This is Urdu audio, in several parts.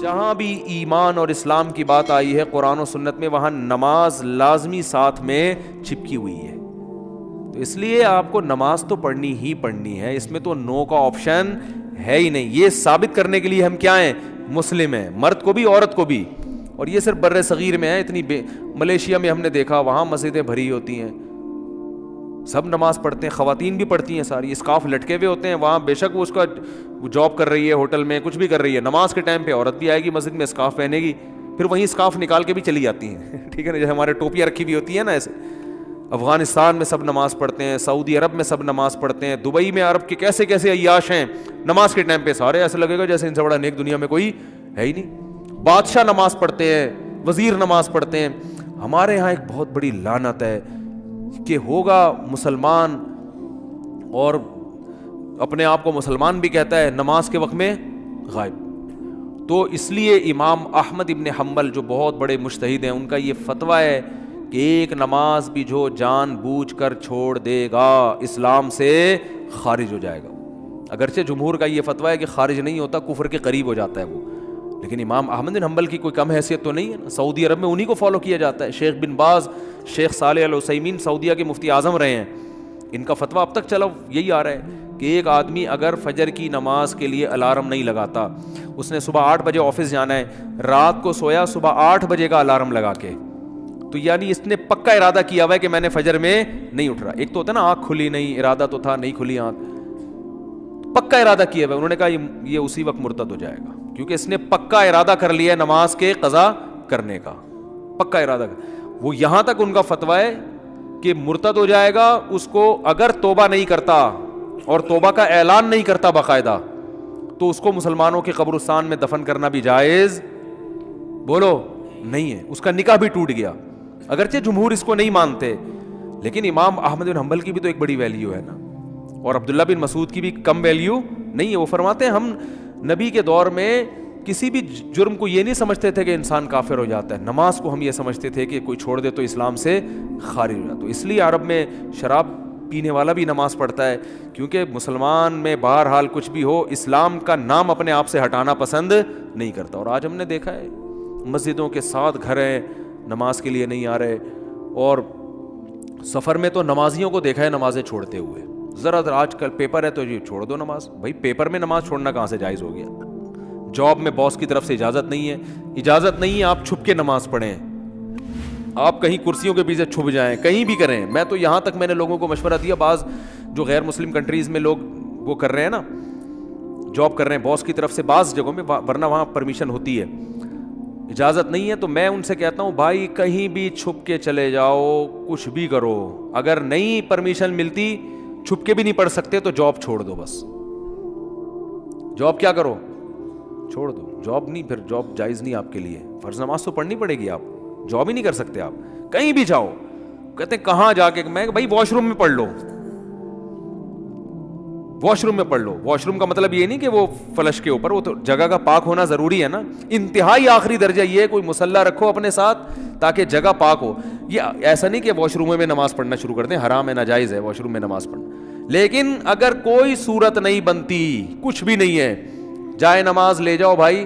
جہاں بھی ایمان اور اسلام کی بات آئی ہے قرآن و سنت میں، وہاں نماز لازمی ساتھ میں چپکی ہوئی ہے. تو اس لیے آپ کو نماز تو پڑھنی ہی پڑھنی ہے، اس میں تو نو کا آپشن ہے ہی نہیں. یہ ثابت کرنے کے لیے ہم کیا ہیں؟ مسلم ہیں، مرد کو بھی عورت کو بھی. اور یہ صرف بر صغیر میں ہے. اتنی ملیشیا میں ہم نے دیکھا، وہاں مسجدیں بھری ہوتی ہیں، سب نماز پڑھتے ہیں، خواتین بھی پڑھتی ہیں ساری، اسکارف لٹکے ہوئے ہوتے ہیں. وہاں بے شک وہ اس کا جاب کر رہی ہے، ہوٹل میں کچھ بھی کر رہی ہے، نماز کے ٹائم پہ عورت بھی آئے گی مسجد میں، اسکارف پہنے گی، پھر وہیں اسکارف نکال کے بھی چلی جاتی ہیں. ٹھیک ہے نا، جیسے ہمارے ٹوپیاں رکھی ہوئی ہوتی ہیں نا ایسے. افغانستان میں سب نماز پڑھتے ہیں، سعودی عرب میں سب نماز پڑھتے ہیں، دبئی میں عرب کے کیسے کیسے عیاش ہیں، نماز کے ٹائم پہ سارے ایسے لگے گا جیسے ان سے بڑا نیک دنیا میں کوئی ہے ہی نہیں. بادشاہ نماز پڑھتے ہیں، وزیر نماز پڑھتے ہیں. ہمارے یہاں ایک بہت بڑی لعنت ہے کہ ہوگا مسلمان اور اپنے آپ کو مسلمان بھی کہتا ہے، نماز کے وقت میں غائب. تو اس لیے امام احمد ابن حنبل جو بہت بڑے مجتہد ہیں، ان کا یہ فتویٰ ہے کہ ایک نماز بھی جو جان بوجھ کر چھوڑ دے گا اسلام سے خارج ہو جائے گا. اگرچہ جمہور کا یہ فتویٰ ہے کہ خارج نہیں ہوتا، کفر کے قریب ہو جاتا ہے وہ، لیکن امام احمد بن حنبل کی کوئی کم حیثیت تو نہیں ہے نا. سعودی عرب میں انہی کو فالو کیا جاتا ہے. شیخ بن باز، شیخ صالح العثیمین سعودیہ کے مفتی اعظم رہے ہیں، ان کا فتویٰ اب تک چلا یہی آ رہا ہے کہ ایک آدمی اگر فجر کی نماز کے لیے الارم نہیں لگاتا، اس نے صبح 8 بجے آفس جانا ہے، رات کو سویا صبح 8 بجے کا الارم لگا کے، تو یعنی اس نے پکا ارادہ کیا ہوا ہے کہ میں نے فجر میں نہیں اٹھ رہا. ایک تو ہوتا ہے نا آنکھ کھلی نہیں، ارادہ تو تھا نہیں کھلی آنکھ، پکا ارادہ کیا ہوا ہے. انہوں نے کہا یہ اسی وقت مرتد ہو جائے گا، کیونکہ اس نے پکا ارادہ کر لیا ہے نماز کے قضا کرنے کا، پکا ارادہ. وہ یہاں تک ان کا فتویٰ ہے کہ مرتد ہو جائے گا اس کو اگر توبہ نہیں کرتا اور توبہ کا اعلان نہیں کرتا باقاعدہ، تو اس کو مسلمانوں کے قبرستان میں دفن کرنا بھی جائز بولو نہیں ہے. اس کا نکاح بھی ٹوٹ گیا. اگرچہ جمہور اس کو نہیں مانتے، لیکن امام احمد بن حنبل کی بھی تو ایک بڑی ویلیو ہے نا، اور عبداللہ بن مسعود کی بھی کم ویلیو نہیں ہے. وہ فرماتے ہیں ہم نبی کے دور میں کسی بھی جرم کو یہ نہیں سمجھتے تھے کہ انسان کافر ہو جاتا ہے، نماز کو ہم یہ سمجھتے تھے کہ کوئی چھوڑ دے تو اسلام سے خارج ہو جاتا. تو اس لیے عرب میں شراب پینے والا بھی نماز پڑھتا ہے، کیونکہ مسلمان میں بہرحال کچھ بھی ہو اسلام کا نام اپنے آپ سے ہٹانا پسند نہیں کرتا. اور آج ہم نے دیکھا ہے مسجدوں کے 7 گھر ہیں، نماز کے لیے نہیں آ رہے، اور سفر میں تو نمازیوں کو دیکھا ہے نمازیں چھوڑتے ہوئے. ذرا آج کل پیپر ہے تو جی چھوڑ دو نماز. بھائی پیپر میں نماز چھوڑنا کہاں سے جائز ہو گیا؟ جاب میں باس کی طرف سے اجازت نہیں ہے، اجازت نہیں ہے آپ چھپ کے نماز پڑھیں، آپ کہیں کرسیوں کے پیچھے چھپ جائیں، کہیں بھی کریں. میں تو یہاں تک میں نے لوگوں کو مشورہ دیا، بعض جو غیر مسلم کنٹریز میں لوگ وہ کر رہے ہیں نا، جاب کر رہے ہیں باس کی طرف سے بعض جگہوں میں، ورنہ وہاں پرمیشن ہوتی ہے، اجازت نہیں ہے. تو میں ان سے کہتا ہوں بھائی کہیں بھی چھپ کے چلے جاؤ، کچھ بھی کرو، اگر نہیں پرمیشن ملتی، چھپ کے بھی نہیں پڑھ سکتے تو جاب چھوڑ دو. بس جاب کیا کرو، چھوڑ دو. جاب نہیں، پھر جاب جائز نہیں آپ کے لیے. فرض نماز تو پڑھنی پڑے گی، آپ جاب ہی نہیں کر سکتے. آپ کہیں بھی جاؤ، کہتے ہیں کہاں جا کے، میں بھائی واش روم میں پڑھ لو، واش روم میں پڑھ لو. واش روم کا مطلب یہ نہیں کہ وہ فلش کے اوپر، وہ تو جگہ کا پاک ہونا ضروری ہے نا. انتہائی آخری درجہ یہ ہے کوئی مصلی رکھو اپنے ساتھ تاکہ جگہ پاک ہو. یہ ایسا نہیں کہ واش روم میں نماز پڑھنا شروع کر دیں، حرام ہے، ناجائز ہے واش روم میں نماز پڑھنا. لیکن اگر کوئی صورت نہیں بنتی، کچھ بھی نہیں ہے، جائے نماز لے جاؤ بھائی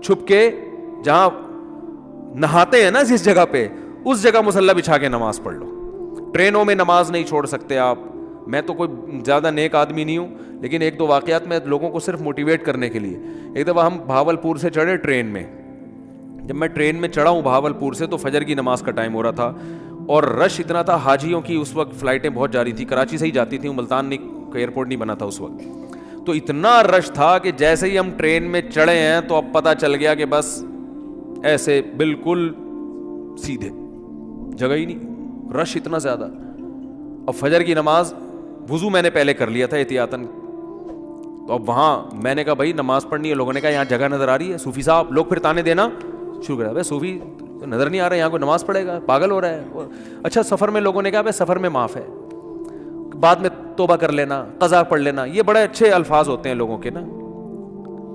چھپ کے، جہاں نہاتے ہیں نا جس جگہ پہ، اس جگہ مصلی بچھا کے نماز پڑھ لو. ٹرینوں میں نماز نہیں چھوڑ سکتے آپ. میں تو کوئی زیادہ نیک آدمی نہیں ہوں، لیکن 1-2 واقعات میں لوگوں کو صرف موٹیویٹ کرنے کے لیے. ایک دفعہ ہم بھاولپور سے چڑھے ٹرین میں، جب میں ٹرین میں چڑھا ہوں بھاولپور سے تو فجر کی نماز کا ٹائم ہو رہا تھا، اور رش اتنا تھا، حاجیوں کی اس وقت فلائٹیں بہت جا رہی تھی، کراچی سے ہی جاتی تھیں، ملتان ایئرپورٹ نہیں بنا تھا اس وقت. تو اتنا رش تھا کہ جیسے ہی ہم ٹرین میں چڑھے ہیں تو اب پتہ چل گیا کہ بس ایسے بالکل سیدھے، جگہ ہی نہیں، رش اتنا زیادہ. اب فجر کی نماز وضو میں نے پہلے کر لیا تھا احتیاطاً، تو اب وہاں میں نے کہا بھائی نماز پڑھنی ہے. لوگوں نے کہا یہاں جگہ نظر آ رہی ہے. صوفی صاحب لوگ پھر تانے دینا شروع کر دیا، بھائی صوفی نظر نہیں آ رہا ہے، یہاں کوئی نماز پڑھے گا، پاگل ہو رہا ہے. اچھا سفر میں لوگوں نے کہا بھائی سفر میں معاف ہے، بعد میں توبہ کر لینا، قضا پڑھ لینا. یہ بڑے اچھے الفاظ ہوتے ہیں لوگوں کے نا،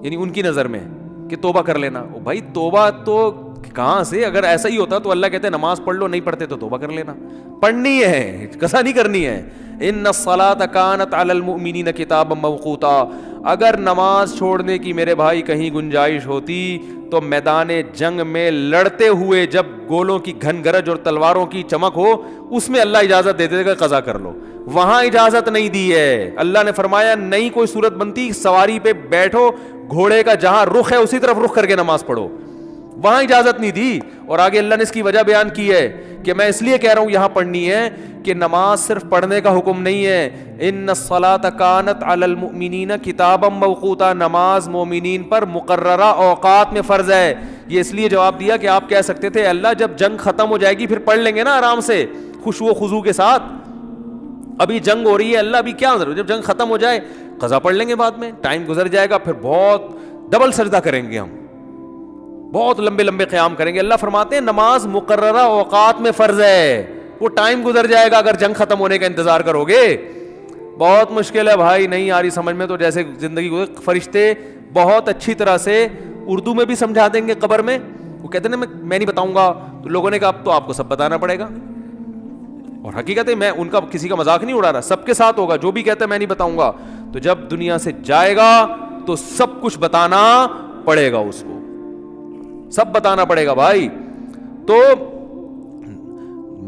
یعنی ان کی نظر میں کہ توبہ کر لینا. بھائی توبہ تو کہاں سے؟ اگر ایسا ہی ہوتا تو اللہ کہتے نماز پڑھ لو، نہیں پڑھتے تو توبہ کر لینا. پڑھنی ہے، قضا نہیں کرنی ہے. ان الصلاۃ کانت علی المؤمنین کتابا موقوتا. اگر نماز چھوڑنے کی میرے بھائی کہیں گنجائش ہوتی تو میدان جنگ میں لڑتے ہوئے جب گولوں کی گھن گرج اور تلواروں کی چمک ہو اس میں اللہ اجازت دے دے گا قضا کر لو. وہاں اجازت نہیں دی ہے. اللہ نے فرمایا نہیں کوئی صورت بنتی, سواری پہ بیٹھو, گھوڑے کا جہاں رخ ہے اسی طرف رخ کر کے نماز پڑھو. وہاں اجازت نہیں دی. اور آگے اللہ نے اس کی وجہ بیان کی ہے کہ میں اس لیے کہہ رہا ہوں یہاں پڑھنی ہے کہ نماز صرف پڑھنے کا حکم نہیں ہے. ان الصلاۃ کانت علی المؤمنین کتابا موقوتا, نماز مومنین پر مقررہ اوقات میں فرض ہے. یہ اس لیے جواب دیا کہ آپ کہہ سکتے تھے اللہ جب جنگ ختم ہو جائے گی پھر پڑھ لیں گے نا آرام سے خشوع و خضوع کے ساتھ. ابھی جنگ ہو رہی ہے, اللہ ابھی کیا ضرورت, جب جنگ ختم ہو جائے قضا پڑھ لیں گے بعد میں, ٹائم گزر جائے گا, پھر بہت ڈبل سجدہ کریں گے ہم, بہت لمبے لمبے قیام کریں گے. اللہ فرماتے ہیں نماز مقررہ اوقات میں فرض ہے, وہ ٹائم گزر جائے گا اگر جنگ ختم ہونے کا انتظار کرو گے. بہت مشکل ہے بھائی, نہیں آ رہی سمجھ میں تو جیسے زندگی کو فرشتے بہت اچھی طرح سے اردو میں بھی سمجھا دیں گے قبر میں. وہ کہتے ہیں نا میں نہیں بتاؤں گا, تو لوگوں نے کہا اب تو آپ کو سب بتانا پڑے گا. اور حقیقت ہے میں ان کا کسی کا مذاق نہیں اڑا رہا, سب کے ساتھ ہوگا. جو بھی کہتا ہے میں نہیں بتاؤں گا, تو جب دنیا سے جائے گا تو سب کچھ بتانا پڑے گا, اس کو سب بتانا پڑے گا بھائی. تو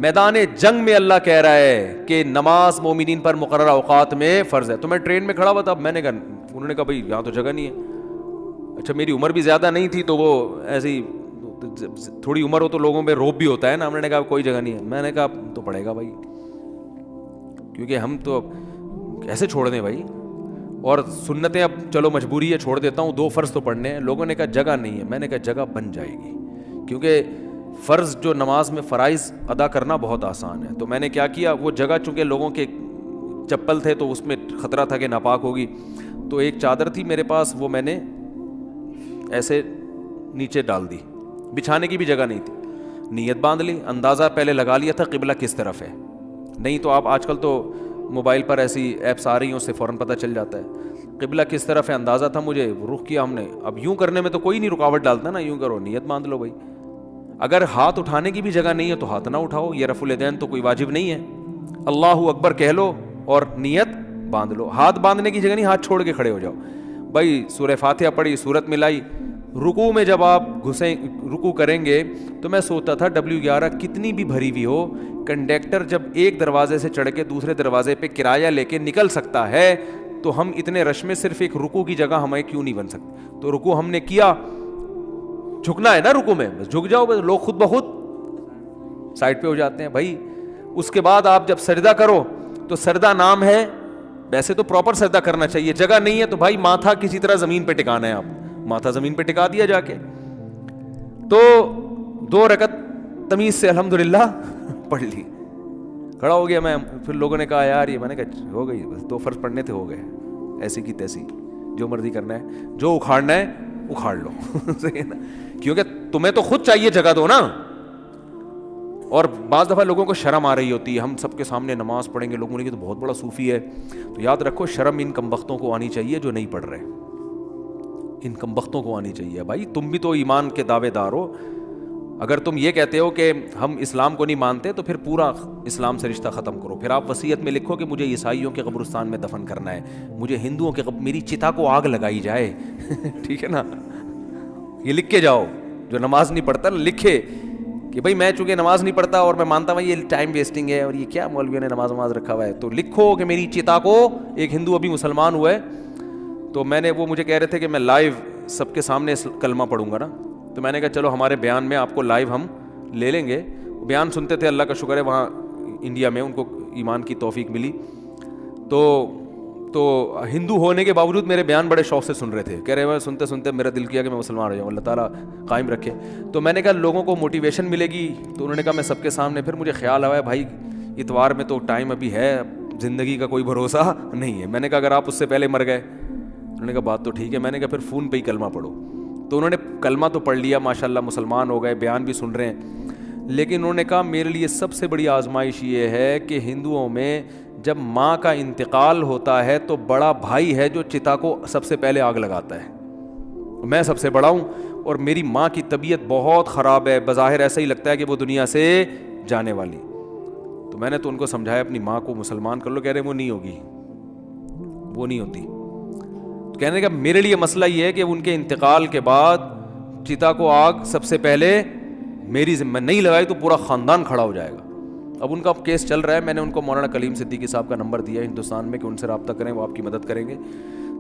میدان جنگ میں اللہ کہہ رہا ہے کہ نماز مومنین پر مقررہ اوقات میں فرض ہے. تو میں ٹرین میں کھڑا ہوا تھا, میں نے کہا, انہوں نے کہا بھائی یہاں تو جگہ نہیں ہے. اچھا میری عمر بھی زیادہ نہیں تھی تو وہ ایسی تھوڑی عمر ہو تو لوگوں میں روب بھی ہوتا ہے نا. ہم نے کہا کوئی جگہ نہیں ہے. میں نے کہا تو پڑے گا بھائی, کیونکہ ہم تو کیسے چھوڑ دیں بھائی, اور سنتیں اب چلو مجبوری ہے چھوڑ دیتا ہوں, 2 فرض تو پڑھنے ہیں. لوگوں نے کہا جگہ نہیں ہے. میں نے کہا جگہ بن جائے گی, کیونکہ فرض جو نماز میں فرائض ادا کرنا بہت آسان ہے. تو میں نے کیا کیا, وہ جگہ چونکہ لوگوں کے چپل تھے تو اس میں خطرہ تھا کہ ناپاک ہوگی, تو ایک چادر تھی میرے پاس, وہ میں نے ایسے نیچے ڈال دی, بچھانے کی بھی جگہ نہیں تھی. نیت باندھ لی, اندازہ پہلے لگا لیا تھا قبلہ کس طرف ہے. نہیں تو آپ آج کل تو موبائل پر ایسی ایپس آ رہی ہیں, اس سے فوراً پتہ چل جاتا ہے قبلہ کس طرف ہے. اندازہ تھا مجھے, رخ کیا ہم نے. اب یوں کرنے میں تو کوئی نہیں رکاوٹ ڈالتا نا, یوں کرو, نیت باندھ لو بھائی. اگر ہاتھ اٹھانے کی بھی جگہ نہیں ہے تو ہاتھ نہ اٹھاؤ, یہ رفع الیدین تو کوئی واجب نہیں ہے. اللہ اکبر کہہ لو اور نیت باندھ لو. ہاتھ باندھنے کی جگہ نہیں, ہاتھ چھوڑ کے کھڑے ہو جاؤ بھائی. سورہ فاتحہ پڑھی, سورت ملائی. رکوع میں جب آپ رکوع کریں گے تو میں سوچتا تھا W11 کتنی بھی بھری ہوئی ہو, کنڈکٹر جب ایک دروازے سے چڑھ کے دوسرے دروازے پہ کرایہ لے کے نکل سکتا ہے تو ہم اتنے رش میں صرف ایک رکوع کی جگہ ہمیں کیوں نہیں بن سکتی. تو رکوع ہم نے کیا, جھکنا ہے نا رکوع میں, بس جھک جاؤ, بس لوگ خود بخود سائڈ پہ ہو جاتے ہیں بھائی. اس کے بعد آپ جب سجدہ کرو تو سجدہ نام ہے, ویسے تو پراپر سجدہ کرنا چاہیے, جگہ نہیں ہے تو بھائی ماتھا کسی طرح زمین پہ ٹکانا ہے. آپ ماتھا زمین پہ ٹکا دیا جا کے, تو 2 رکعت تمیز سے الحمدللہ پڑھ لی, کھڑا ہو گیا میں. پھر لوگوں نے کہا یار یہ, میں نے کہا ہو گئی, بس 2 فرض پڑھنے تھے, ہو گئے, ایسی کی تیسی, جو مرضی کرنا ہے, جو اکھاڑنا ہے اکھاڑ لو. کیونکہ تمہیں تو خود چاہیے جگہ دو نا. اور بعض دفعہ لوگوں کو شرم آ رہی ہوتی ہے, ہم سب کے سامنے نماز پڑھیں گے, لوگ بولیں گے تو بہت بڑا صوفی ہے. تو یاد رکھو شرم ان کمبختوں کو آنی چاہیے جو نہیں پڑھ رہے, ان کمبختوں کو آنی چاہیے. بھائی تم بھی تو ایمان کے دعوے دار ہو, اگر تم یہ کہتے ہو کہ ہم اسلام کو نہیں مانتے تو پھر پورا اسلام سے رشتہ ختم کرو. پھر آپ وصیت میں لکھو کہ مجھے عیسائیوں کے قبرستان میں دفن کرنا ہے, مجھے ہندوؤں کے میری چتا کو آگ لگائی جائے. ٹھیک ہے نا, یہ لکھ کے جاؤ. جو نماز نہیں پڑھتا لکھے کہ بھائی میں چونکہ نماز نہیں پڑھتا اور میں مانتا ہوں یہ ٹائم ویسٹنگ ہے, اور یہ کیا مولویوں نے نماز رکھا ہوا ہے, تو لکھو کہ میری چتا کو, ایک ہندو ابھی مسلمان ہوا ہے, تو میں نے, وہ مجھے کہہ رہے تھے کہ میں لائیو سب کے سامنے کلمہ پڑھوں گا نا, تو میں نے کہا چلو ہمارے بیان میں آپ کو لائیو ہم لے لیں گے. بیان سنتے تھے, اللہ کا شکر ہے وہاں انڈیا میں ان کو ایمان کی توفیق ملی, تو ہندو ہونے کے باوجود میرے بیان بڑے شوق سے سن رہے تھے, کہہ رہے ہیں سنتے سنتے میرا دل کیا کہ میں مسلمان ہو جاؤں, اللہ تعالیٰ قائم رکھے. تو میں نے کہا لوگوں کو موٹیویشن ملے گی, تو انہوں نے کہا میں سب کے سامنے. پھر مجھے خیال آیا بھائی اتوار میں تو ٹائم ابھی ہے, زندگی کا کوئی بھروسہ نہیں ہے. میں نے کہا اگر آپ اس سے پہلے مر گئے, انہوں نے کہا بات تو ٹھیک ہے. میں نے کہا پھر فون پہ ہی کلمہ پڑھو. تو انہوں نے کلمہ تو پڑھ لیا ماشاءاللہ, مسلمان ہو گئے, بیان بھی سن رہے ہیں. لیکن انہوں نے کہا میرے لیے سب سے بڑی آزمائش یہ ہے کہ ہندوؤں میں جب ماں کا انتقال ہوتا ہے تو بڑا بھائی ہے جو چتا کو سب سے پہلے آگ لگاتا ہے. میں سب سے بڑا ہوں اور میری ماں کی طبیعت بہت خراب ہے, بظاہر ایسا ہی لگتا ہے کہ وہ دنیا سے جانے والی. تو میں نے تو ان کو سمجھایا اپنی ماں کو مسلمان کر لو. کہہ رہے وہ نہیں ہوگی, وہ نہیں ہوتی. کہنے کا میرے لیے مسئلہ یہ ہے کہ ان کے انتقال کے بعد چتا کو آگ سب سے پہلے میری ذمہ نہیں لگائی تو پورا خاندان کھڑا ہو جائے گا. اب ان کا کیس چل رہا ہے, میں نے ان کو مولانا کلیم صدیقی صاحب کا نمبر دیا ہے ہندوستان میں کہ ان سے رابطہ کریں, وہ آپ کی مدد کریں گے.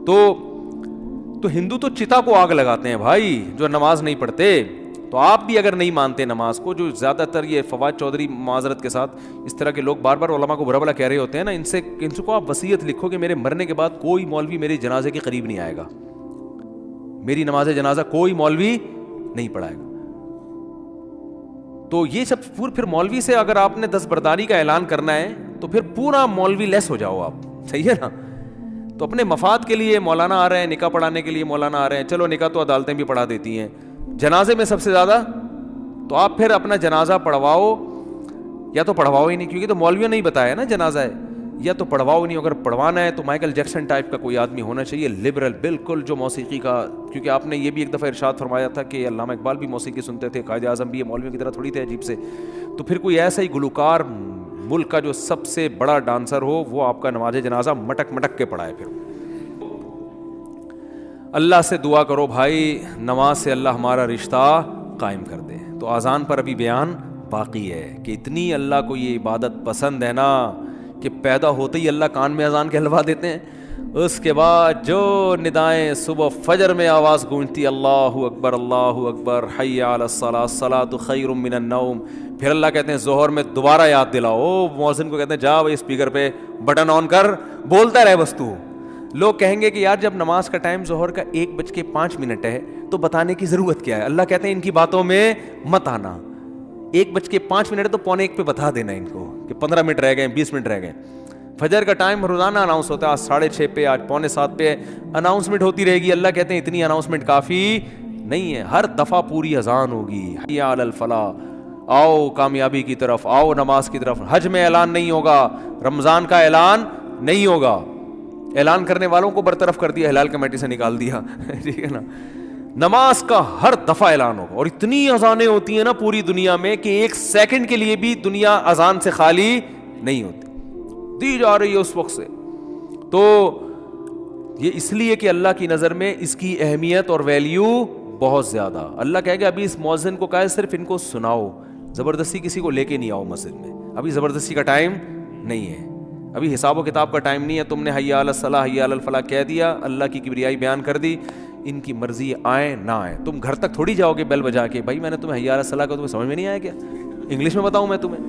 تو ہندو تو چتا کو آگ لگاتے ہیں بھائی, جو نماز نہیں پڑھتے. تو آپ بھی اگر نہیں مانتے نماز کو, جو زیادہ تر یہ فواد چودھری معذرت کے ساتھ اس طرح کے لوگ بار بار علماء کو برا بھلا کہہ رہے ہوتے ہیں نا, ان سے کو آپ وصیت لکھو کہ میرے مرنے کے بعد کوئی مولوی میرے جنازے کے قریب نہیں آئے گا, میری نماز جنازہ کوئی مولوی نہیں پڑھائے گا. تو یہ سب پھر مولوی سے اگر آپ نے دستبرداری کا اعلان کرنا ہے تو پھر پورا مولوی لیس ہو جاؤ آپ, صحیح ہے نا. تو اپنے مفاد کے لیے مولانا آ رہے ہیں, نکاح پڑھانے کے لیے مولانا آ رہے ہیں, چلو نکاح تو عدالتیں بھی پڑھا دیتی ہیں, جنازے میں سب سے زیادہ تو آپ پھر اپنا جنازہ پڑھواؤ یا تو پڑھواؤ ہی نہیں, کیونکہ تو مولویوں نے ہی بتایا نا جنازہ ہے, یا تو پڑھواؤ نہیں. اگر پڑھوانا ہے تو مائیکل جیکسن ٹائپ کا کوئی آدمی ہونا چاہیے, لبرل بالکل, جو موسیقی کا, کیونکہ آپ نے یہ بھی ایک دفعہ ارشاد فرمایا تھا کہ علامہ اقبال بھی موسیقی سنتے تھے, قائد اعظم بھی, یہ مولویوں کی طرح تھوڑی تھے عجیب سے. تو پھر کوئی ایسا ہی گلوکار ملک کا جو سب سے بڑا ڈانسر ہو, وہ آپ کا نماز جنازہ مٹک مٹک کے پڑھائے. پھر اللہ سے دعا کرو بھائی, نماز سے اللہ ہمارا رشتہ قائم کر دے. تو اذان پر ابھی بیان باقی ہے کہ اتنی اللہ کو یہ عبادت پسند ہے نا کہ پیدا ہوتے ہی اللہ کان میں اذان کہلوا دیتے ہیں. اس کے بعد جو ندائیں صبح فجر میں آواز گونجتی, اللہ اکبر اللہ اکبر, حی علی الصلاۃ, الصلاۃ خیر من النوم, پھر اللہ کہتے ہیں ظہر میں دوبارہ یاد دلاؤ. مؤذن کو کہتے ہیں جا بھائی اسپیکر پہ بٹن آن کر, بولتا رہے بس تو. لوگ کہیں گے کہ یار جب نماز کا ٹائم ظہر کا 1:05 ہے تو بتانے کی ضرورت کیا ہے. اللہ کہتے ہیں ان کی باتوں میں مت آنا, 1:05 ہے تو 1:45 پہ بتا دینا ان کو کہ 15 منٹ رہ گئے, 20 منٹ رہ گئے. فجر کا ٹائم روزانہ اناؤنس ہوتا ہے, آج 6:30 پہ, آج 6:45 پہ اناؤنسمنٹ ہوتی رہے گی. اللہ کہتے ہیں اتنی اناؤنسمنٹ کافی نہیں ہے, ہر دفعہ پوری اذان ہوگی, حی علی الفلاح, آؤ کامیابی کی طرف, آؤ نماز کی طرف. حج میں اعلان نہیں ہوگا, رمضان کا اعلان نہیں ہوگا, اعلان کرنے والوں کو برطرف کر دیا, ہلال کمیٹی سے نکال دیا, ٹھیک ہے نا. نماز کا ہر دفعہ اعلان ہوگا, اور اتنی اذانیں ہوتی ہیں نا پوری دنیا میں کہ ایک سیکنڈ کے لیے بھی دنیا اذان سے خالی نہیں ہوتی, دی جا رہی ہے اس وقت سے. تو یہ اس لیے کہ اللہ کی نظر میں اس کی اہمیت اور ویلیو بہت زیادہ. اللہ کہے گا ابھی اس مؤذن کو کہا ہے صرف ان کو سناؤ, زبردستی کسی کو لے کے نہیں آؤ مسجد میں, ابھی زبردستی کا ٹائم نہیں ہے, ابھی حساب و کتاب کا ٹائم نہیں ہے. تم نے حی علی الصلاح حی علی الفلاح کہہ دیا, اللہ کی کبریائی بیان کر دی, ان کی مرضی آئے نہ آئے. تم گھر تک تھوڑی جاؤ گے بیل بجا کے, بھائی میں نے تمہیں حی علی الصلاح کا, تمہیں سمجھ میں نہیں آیا کیا, انگلش میں بتاؤں میں تمہیں؟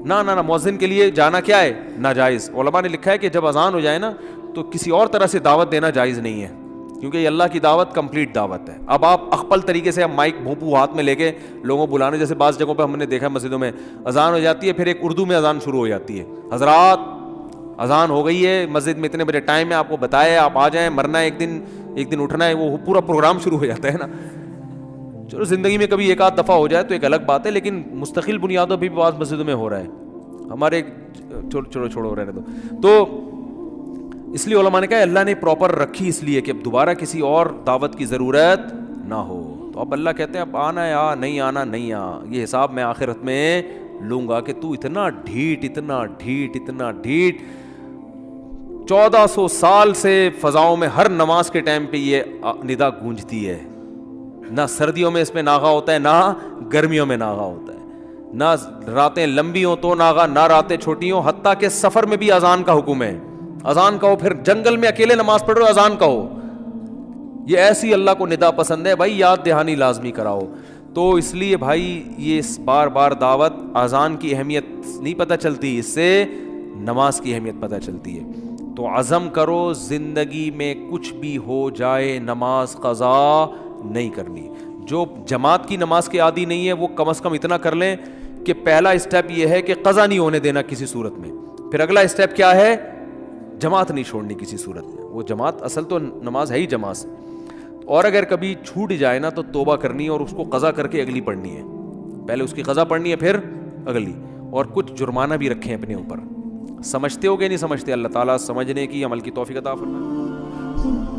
نہ مؤذن کے لیے جانا کیا ہے, ناجائز. علماء نے لکھا ہے کہ جب اذان ہو جائے نا تو کسی اور طرح سے دعوت دینا جائز نہیں ہے, کیونکہ یہ اللہ کی دعوت کمپلیٹ دعوت ہے. اب آپ اخپل طریقے سے مائک بھونپو ہاتھ میں لے کے لوگوں بلانے, جیسے بعض جگہوں پہ ہم نے دیکھا مسجدوں میں اذان ہو جاتی ہے, پھر ایک اردو میں اذان شروع ہو جاتی ہے, حضرات اذان ہو گئی ہے, مسجد میں اتنے بجے ٹائم ہے, آپ کو بتایا آپ آ جائیں, مرنا ہے ایک دن اٹھنا ہے, وہ پورا پروگرام شروع ہو جاتا ہے نا. چلو زندگی میں کبھی ایک آدھ دفعہ ہو جائے تو ایک الگ بات ہے, لیکن مستقل بنیادوں پہ بھی بعض مسجدوں میں ہو رہا ہے. ہمارے چھوڑو رہنے دو. تو اس لیے علماء نے کہا اللہ نے پراپر رکھی اس لیے کہ اب دوبارہ کسی اور دعوت کی ضرورت نہ ہو. تو اب اللہ کہتے ہیں اب آنا ہے آ, نہیں آنا نہیں آ, یہ حساب میں آخرت میں لوں گا کہ تو اتنا ڈھیٹ 1400 سال سے فضاؤں میں ہر نماز کے ٹائم پہ یہ ندا گونجتی ہے. نہ سردیوں میں اس میں ناغا ہوتا ہے, نہ گرمیوں میں ناغا ہوتا ہے, نہ راتیں لمبی ہوں تو ناغا, نہ راتیں چھوٹی ہوں, حتیٰ کہ سفر میں بھی اذان کا حکم ہے. اذان کہو, پھر جنگل میں اکیلے نماز پڑھ رہے ہو اذان کہو. یہ ایسی اللہ کو ندا پسند ہے بھائی, یاد دہانی لازمی کراؤ. تو اس لیے بھائی یہ بار بار دعوت, اذان کی اہمیت نہیں پتہ چلتی, اس سے نماز کی اہمیت پتہ چلتی ہے. تو عزم کرو زندگی میں کچھ بھی ہو جائے نماز قضا نہیں کرنی. جو جماعت کی نماز کے عادی نہیں ہے وہ کم از کم اتنا کر لیں کہ پہلا اسٹیپ یہ ہے کہ قضا نہیں ہونے دینا کسی صورت میں. پھر اگلا اسٹیپ کیا ہے, جماعت نہیں چھوڑنی کسی صورت میں. وہ جماعت اصل تو نماز ہے ہی جماعت سے, اور اگر کبھی چھوٹ جائے نا تو توبہ کرنی ہے اور اس کو قضا کر کے اگلی پڑھنی ہے. پہلے اس کی قضا پڑھنی ہے پھر اگلی, اور کچھ جرمانہ بھی رکھیں اپنے اوپر. سمجھتے ہو کہ نہیں سمجھتے؟ اللہ تعالیٰ سمجھنے کی عمل کی توفیق عطا فرمائے.